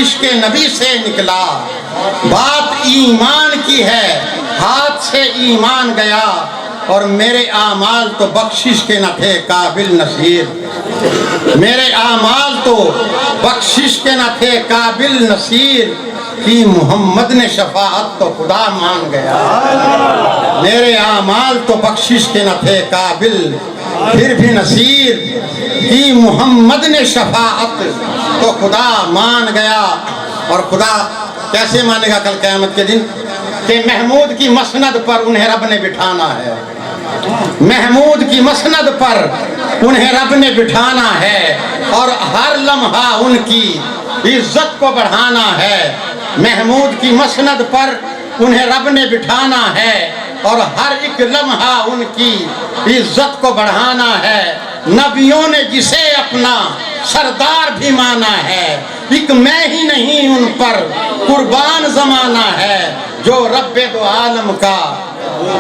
عشق نبی سے نکلا، بات ایمان کی ہے ہاتھ سے ایمان گیا، اور میرے اعمال تو بخشش کے نہ تھے قابل نصیر، میرے اعمال تو بخشش کے نہ تھے قابل نصیر، کی محمد نے شفاعت تو خدا مان گیا، میرے اعمال تو بخشش کے نہ تھے قابل پھر بھی نصیر، کی محمد نے شفاعت تو خدا مان گیا۔ اور خدا کیسے مانے گا کل قیامت کے دن؟ کہ محمود کی مسند پر انہیں رب نے بٹھانا ہے، محمود کی مسند پر انہیں رب نے بٹھانا ہے، اور ہر لمحہ ان کی عزت کو بڑھانا ہے، محمود کی مسند پر انہیں رب نے بٹھانا ہے، اور ہر ایک لمحہ ان کی عزت کو بڑھانا ہے۔ نبیوں نے جسے اپنا سردار بھی مانا ہے، ایک میں ہی نہیں ان پر قربان زمانہ ہے، جو رب دو عالم کا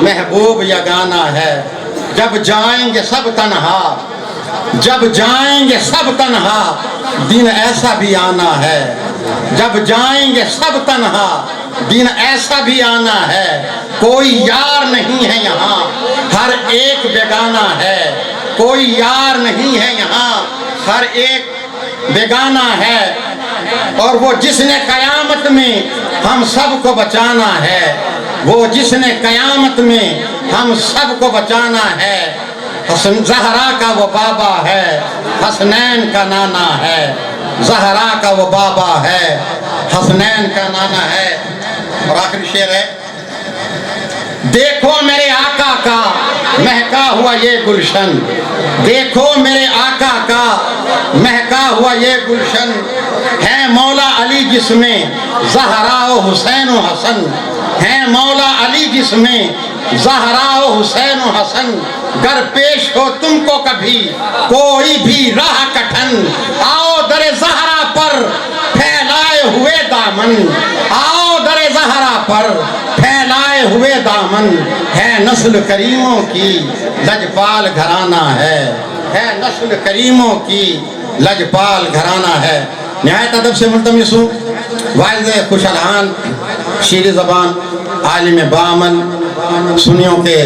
محبوب یگانہ ہے۔ جب جائیں گے سب تنہا، جب جائیں گے سب تنہا، دن ایسا بھی آنا ہے، جب جائیں گے سب تنہا، دن ایسا بھی آنا ہے، کوئی یار نہیں ہے یہاں، ہر ایک بیگانہ ہے، کوئی یار نہیں ہے یہاں، ہر ایک بیگانہ ہے، اور وہ جس نے قیامت میں ہم سب کو بچانا ہے، وہ جس نے قیامت میں ہم سب کو بچانا ہے، زہرا کا وہ بابا ہے، حسنین کا نانا ہے، زہرا کا وہ بابا ہے، حسنین کا نانا ہے۔ اور آخری شعر ہے، دیکھو میرے آقا کا مہکا ہوا یہ گلشن، دیکھو میرے آقا کا مہکا ہوا یہ گلشن، ہے مولا علی جس میں زہرا و حسین و حسن، ہے مولا علی جس میں زہرا و حسین و حسن، گر پیش ہو تم کو کبھی کوئی بھی راہ کٹھن، آؤ در زہرا پر پھیلائے ہوئے دامن، آؤ در زہرا پر پھیلائے ہوئے دامن، ہے نسل کریموں کی لجپال گھرانہ ہے نسل کریموں کی لجپال گھرانہ ہے۔ نہایت ادب سے ملتمس ہوں، واعظ خوش الحان، شیر زبان، عالم بامن، سنیوں کے